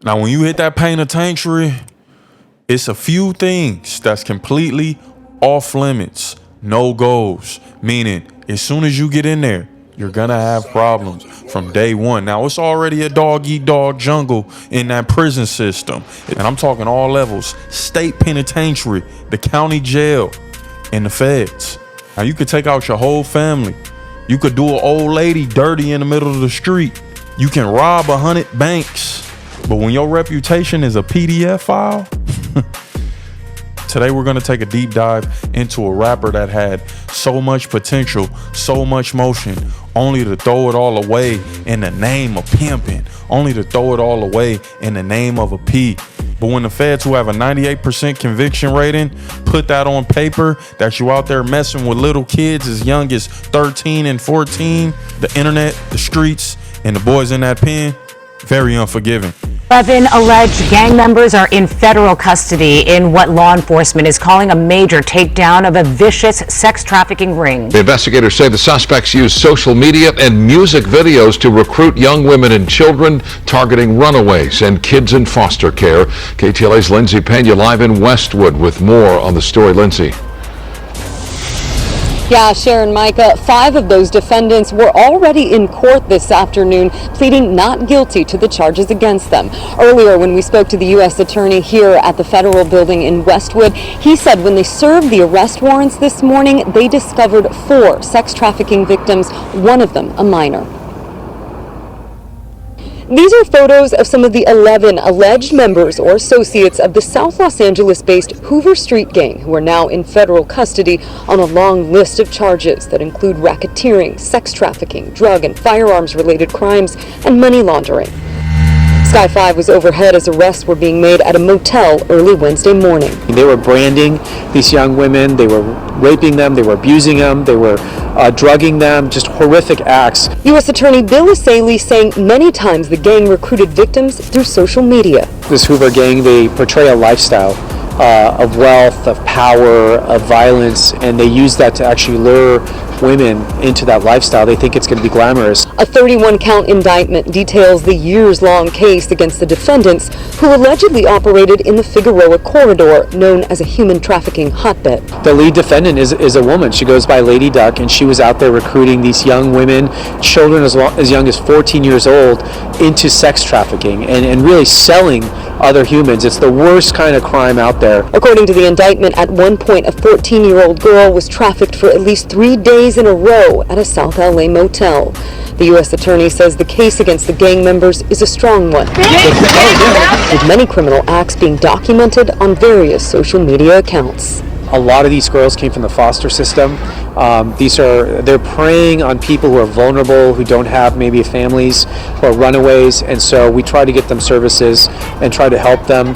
Now, when you hit that penitentiary, it's a few things that's completely off limits, no goes, meaning as soon as you get in there, you're gonna have problems from day one. Now, it's already a dog-eat-dog jungle in that prison system. And I'm talking all levels, state penitentiary, the county jail, and the feds. Now, you could take out your whole family. You could do an old lady dirty in the middle of the street. You can rob 100 banks. But when your reputation is a PDF file, today we're gonna take a deep dive into a rapper that had so much potential, so much motion, only to throw it all away in the name of pimping, only to throw it all away in the name of a P. But when the feds, who have a 98% conviction rating, put that on paper, that you out there messing with little kids as young as 13 and 14, the internet, the streets, and the boys in that pen, very unforgiving. 11 alleged gang members are in federal custody in what law enforcement is calling a major takedown of a vicious sex trafficking ring. The investigators say the suspects used social media and music videos to recruit young women and children, targeting runaways and kids in foster care. KTLA's Lindsay Pena live in Westwood with more on the story. Lindsay. Yeah, Sharon, Micah, 5 of those defendants were already in court this afternoon, pleading not guilty to the charges against them. Earlier, when we spoke to the U.S. attorney here at the federal building in Westwood, he said when they served the arrest warrants this morning, they discovered 4 sex trafficking victims, one of them a minor. These are photos of some of the 11 alleged members or associates of the South Los Angeles-based Hoover Street gang who are now in federal custody on a long list of charges that include racketeering, sex trafficking, drug and firearms-related crimes, and money laundering. Sky 5 was overhead as arrests were being made at a motel early Wednesday morning. They were branding these young women, they were raping them, they were abusing them, they were drugging them, just horrific acts. U.S. Attorney Bill Asaley saying many times the gang recruited victims through social media. This Hoover gang, they portray a lifestyle of wealth, of power, of violence, and they use that to actually lure women into that lifestyle. They think it's going to be glamorous. A 31-count indictment details the years-long case against the defendants who allegedly operated in the Figueroa corridor, known as a human trafficking hotbed. The lead defendant is a woman. She goes by Lady Duck, and she was out there recruiting these young women, children as young as 14 years old, into sex trafficking and really selling other humans. It's the worst kind of crime out there. According to the indictment, at one point, a 14-year-old girl was trafficked for at least 3 days in a row at a South LA motel. The U.S. attorney says the case against the gang members is a strong one, with many criminal acts being documented on various social media accounts. A lot of these girls came from the foster system. They're preying on people who are vulnerable, who don't have maybe families, who are runaways, and so we try to get them services and try to help them.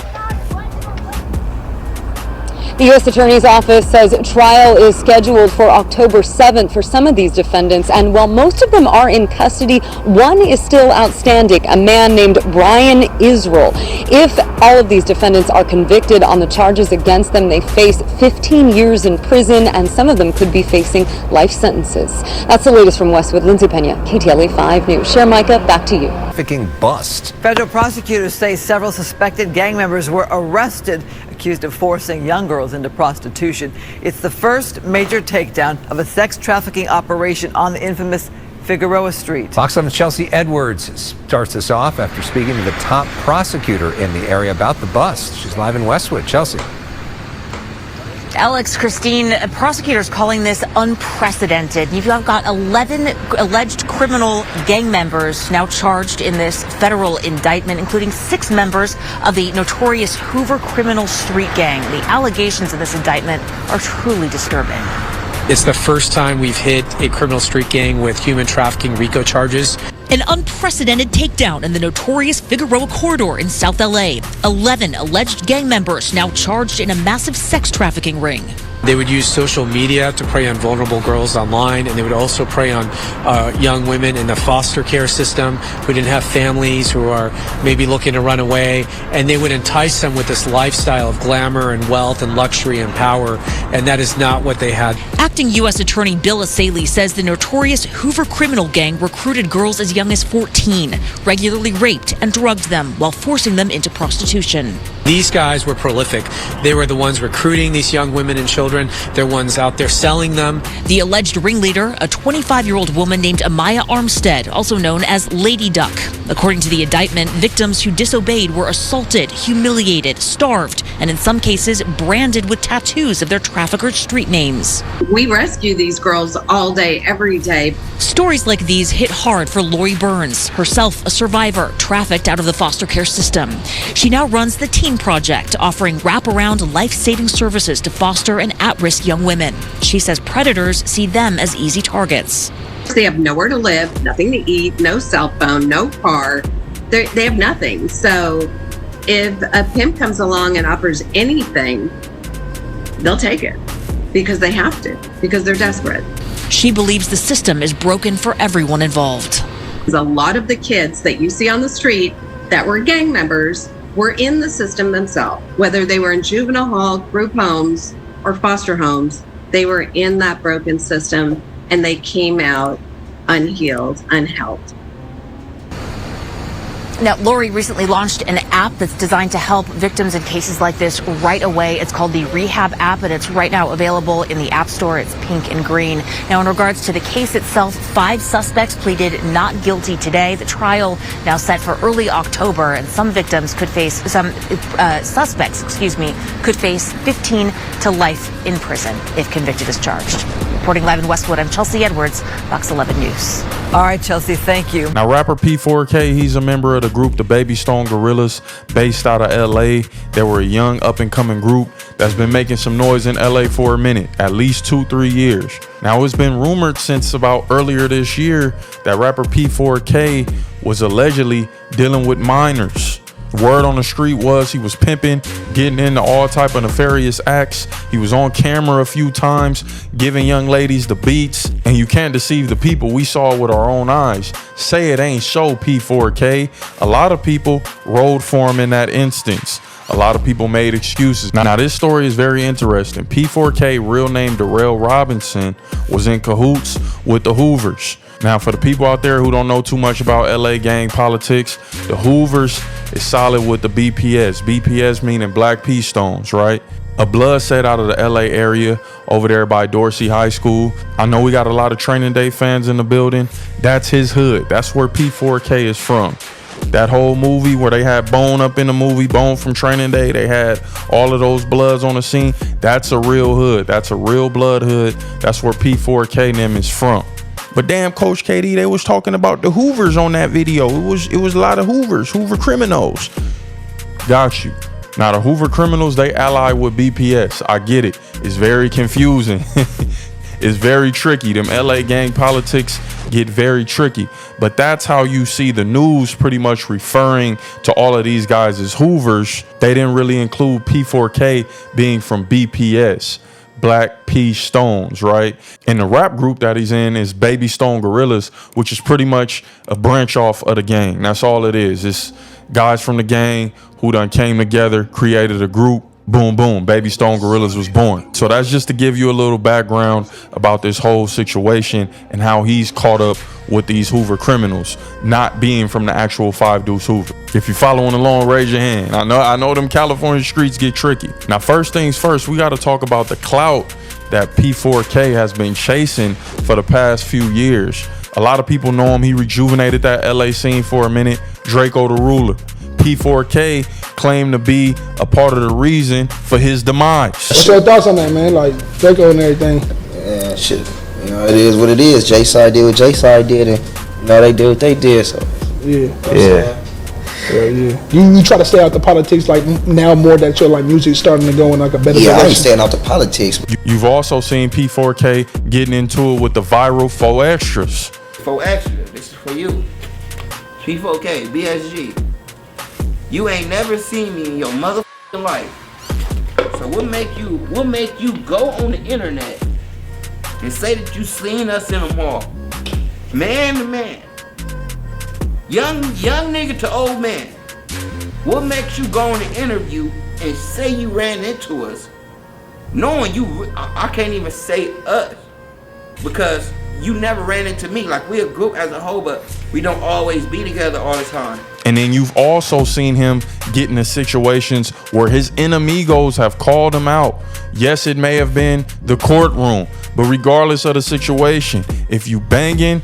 The U.S. Attorney's Office says trial is scheduled for October 7th for some of these defendants, and while most of them are in custody, one is still outstanding, a man named Brian Israel. If all of these defendants are convicted on the charges against them, they face 15 years in prison, and some of them could be facing life sentences. That's the latest from Westwood. Lindsay Pena, KTLA 5 News. Sharon, Micah, back to you. Trafficking bust. Federal prosecutors say several suspected gang members were arrested, accused of forcing young girls into prostitution. It's the first major takedown of a sex trafficking operation on the infamous Figueroa Street. Fox 7's Chelsea Edwards starts us off after speaking to the top prosecutor in the area about the bust. She's live in Westwood. Chelsea. Alex, Christine, prosecutors calling this unprecedented. You've got 11 alleged criminal gang members now charged in this federal indictment, including 6 members of the notorious Hoover criminal street gang. The allegations in this indictment are truly disturbing. It's the first time we've hit a criminal street gang with human trafficking RICO charges. An unprecedented takedown in the notorious Figueroa corridor in South LA. 11 alleged gang members now charged in a massive sex trafficking ring. They would use social media to prey on vulnerable girls online, and they would also prey on young women in the foster care system who didn't have families, who are maybe looking to run away, and they would entice them with this lifestyle of glamour and wealth and luxury and power, and that is not what they had. Acting U.S. Attorney Bill Asaley says the notorious Hoover criminal gang recruited girls as young as 14, regularly raped and drugged them while forcing them into prostitution. These guys were prolific. They were the ones recruiting these young women and children. They're ones out there selling them. The alleged ringleader, a 25-year-old woman named Amaya Armstead, also known as Lady Duck. According to the indictment, victims who disobeyed were assaulted, humiliated, starved, and in some cases branded with tattoos of their traffickers' street names. We rescue these girls all day, every day. Stories like these hit hard for Lori Burns, herself a survivor, trafficked out of the foster care system. She now runs the Teen Project, offering wraparound life-saving services to foster and at-risk young women. She says predators see them as easy targets. They have nowhere to live, nothing to eat, no cell phone, no car. They have nothing. So if a pimp comes along and offers anything, they'll take it because they have to, because they're desperate. She believes the system is broken for everyone involved. A lot of the kids that you see on the street that were gang members were in the system themselves, whether they were in juvenile hall, group homes, or foster homes. They were in that broken system and they came out unhealed, unhelped. Now, Lori recently launched an app that's designed to help victims in cases like this right away. It's called the Rehab app, and it's right now available in the App Store. It's pink and green. Now, in regards to the case itself, 5 suspects pleaded not guilty today. The trial now set for early October, and some suspects could face 15 to life in prison if convicted as charged. Reporting live in Westwood, I'm Chelsea Edwards, Fox 11 News. All right, Chelsea, thank you. Now, rapper P4K, he's a member of the group the Baby Stone Gorillas, based out of LA. They were a young up-and-coming group that's been making some noise in LA for a minute, at least 2-3 years. Now, it's been rumored since about earlier this year that rapper P4K was allegedly dealing with minors. Word on the street was he was pimping, getting into all type of nefarious acts. He was on camera a few times, giving young ladies the beats. And you can't deceive the people. We saw it with our own eyes. Say it ain't so, P4K. A lot of people rolled for him in that instance. A lot of people made excuses. Now this story is very interesting. P4K, real name Darrell Robinson, was in cahoots with the Hoovers. Now, for the people out there who don't know too much about LA gang politics, the Hoovers is solid with the BPS. BPS meaning Black P Stones, right? A blood set out of the LA area over there by Dorsey High School. I know we got a lot of Training Day fans in the building. That's his hood. That's where P4K is from. That whole movie where they had Bone up in the movie, Bone from Training Day, they had all of those bloods on the scene. That's a real hood. That's a real blood hood. That's where P4K and them is from. But damn, Coach KD, they was talking about the Hoovers on that video. It was a lot of Hoovers, Hoover criminals. Got you. Now the Hoover criminals, they ally with BPS. I get it. It's very confusing. It's very tricky. Them LA gang politics get very tricky. But that's how you see the news pretty much referring to all of these guys as Hoovers. They didn't really include P4K being from BPS. Black P Stones, right? And the rap group that he's in is Baby Stone Gorillas, which is pretty much a branch off of the gang. That's all it is. It's guys from the gang who done came together, created a group. Boom, boom, Baby Stone Gorillas was born. So that's just to give you a little background about this whole situation and how he's caught up with these Hoover criminals, not being from the actual 5 Deuce Hoover. If you're following along, raise your hand. I know them California streets get tricky. Now, first things first, we got to talk about the clout that P4K has been chasing for the past few years. A lot of people know him. He rejuvenated that LA scene for a minute. Draco the Ruler. P4K claimed to be a part of the reason for his demise. What's your thoughts on that, man? Like Draco and everything. Yeah, shit. You know, it is what it is. J-Side did what J-Side did, and you know they did what they did. So yeah. You try to stay out the politics like now more that your like music starting to go in like a better direction. I ain't staying out the politics. You've also seen P4K getting into it with the viral 4 Extras. 4 Extra. This is for you. P4K, BSG. You ain't never seen me in your motherfucking life. So what make you go on the internet and say that you seen us in the mall, man to man, young nigga to old man? What makes you go on the interview and say you ran into us, knowing you? I can't even say us because you never ran into me. Like, we're a group as a whole, but we don't always be together all the time. And then you've also seen him get into situations where his enemigos have called him out. Yes, it may have been the courtroom, but regardless of the situation, if you banging,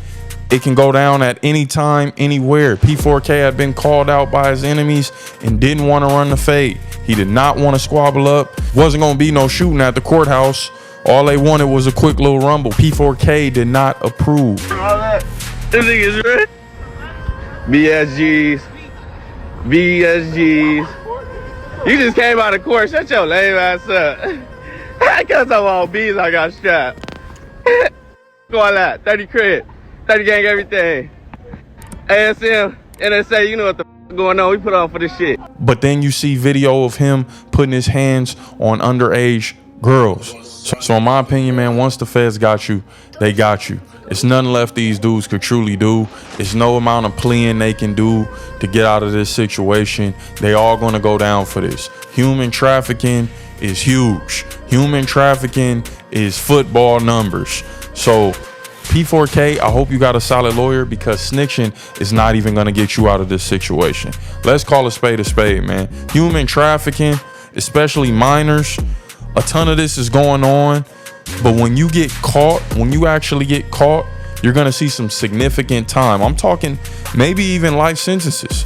it can go down at any time, anywhere. P4K had been called out by his enemies and didn't want to run the fade. He did not want to squabble up. Wasn't going to be no shooting at the courthouse. All they wanted was a quick little rumble. P4K did not approve. This nigga's ready. BSGs. You just came out of court. Shut your lame ass up. I got some on B's. I got strapped. Go on that. 30 crib. 30 gang everything. ASM, NSA, you know what the going on. We put on for this shit. But then you see video of him putting his hands on underage girls. So in my opinion, man, once the feds got you, they got you. It's nothing left these dudes could truly do. It's no amount of pleading they can do to get out of this situation. They all gonna go down for this. Human trafficking is huge. Human trafficking is football numbers. So P4K, I hope you got a solid lawyer, because snitching is not even gonna get you out of this situation. Let's call a spade, man. Human trafficking, especially minors, a ton of this is going on. But when you get caught, when you actually get caught, you're gonna see some significant time. I'm talking maybe even life sentences.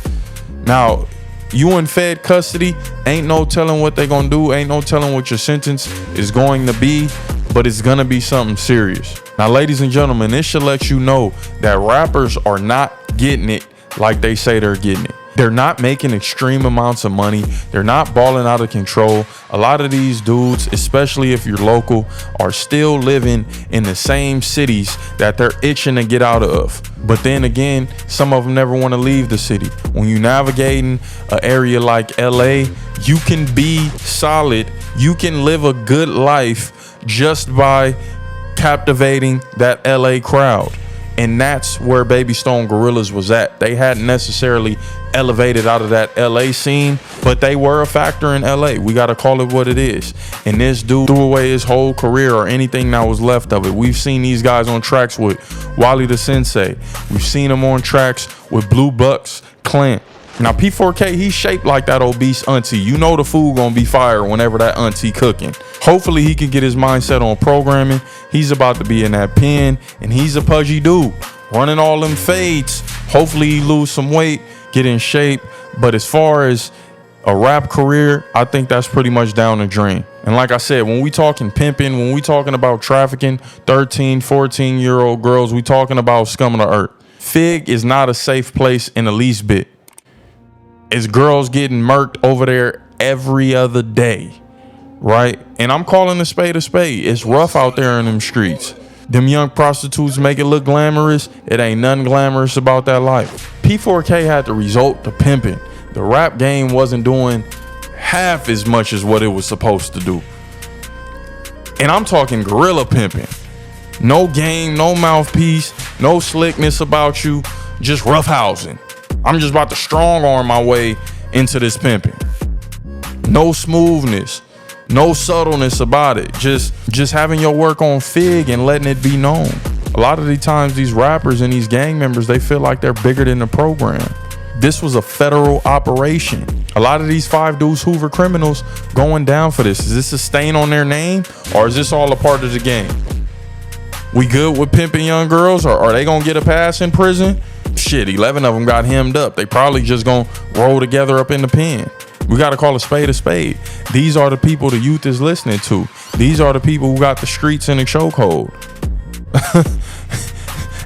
Now, you in Fed custody, ain't no telling what they're gonna do, ain't no telling what your sentence is going to be, but it's gonna be something serious. Now, ladies and gentlemen, this should let you know that rappers are not getting it like they say they're getting it. They're not making extreme amounts of money. They're not balling out of control. A lot of these dudes, especially if you're local, are still living in the same cities that they're itching to get out of. But then again, some of them never want to leave the city. When you're navigating an area like LA, you can be solid. You can live a good life just by captivating that LA crowd. And that's where Baby Stone Gorillas was at. They hadn't necessarily elevated out of that LA scene, but they were a factor in LA. We got to call it what it is. And this dude threw away his whole career, or anything that was left of it. We've seen these guys on tracks with Wally the Sensei. We've seen them on tracks with Blue Bucks, Clint. Now, P4K, he's shaped like that obese auntie. You know the food gonna be fire whenever that auntie cooking. Hopefully he can get his mindset on programming. He's about to be in that pen, and he's a pudgy dude, running all them fades. Hopefully he lose some weight, get in shape. But as far as a rap career, I think that's pretty much down the drain. And like I said, when we talking pimping, when we talking about trafficking 13, 14-year-old girls, we talking about scum of the earth. Fig is not a safe place in the least bit. It's girls getting murked over there every other day, right? And I'm calling a spade a spade. It's rough out there in them streets. Them young prostitutes make it look glamorous. It ain't nothing glamorous about that life. P4K had to resort to pimping. The rap game wasn't doing half as much as what it was supposed to do. And I'm talking gorilla pimping. No game, no mouthpiece, no slickness about you, just roughhousing. I'm just about to strong arm my way into this pimping. No smoothness, no subtleness about it. Just having your work on Fig and letting it be known. A lot of the times these rappers and these gang members, they feel like they're bigger than the program. This was a federal operation. A lot of these 5 Deuce Hoover criminals going down for this. Is this a stain on their name, or is this all a part of the game? We good with pimping young girls, or are they gonna get a pass in prison? Shit, 11 of them got hemmed up. They probably just gonna roll together up in the pen. We gotta call a spade a spade. These are the people the youth is listening to. These are the people who got the streets in the chokehold.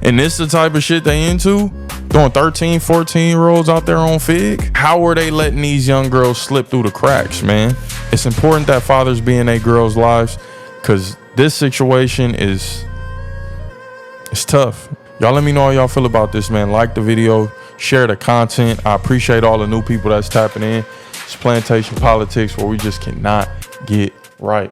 And this the type of shit they into? Throwing 13, 14-year-olds out there on Fig? How are they letting these young girls slip through the cracks, man? It's important that fathers be in their girls' lives, because this situation is, it's tough. Y'all let me know how y'all feel about this, man. Like the video, share the content. I appreciate all the new people that's tapping in. It's Plantation Politics, where we just cannot get right.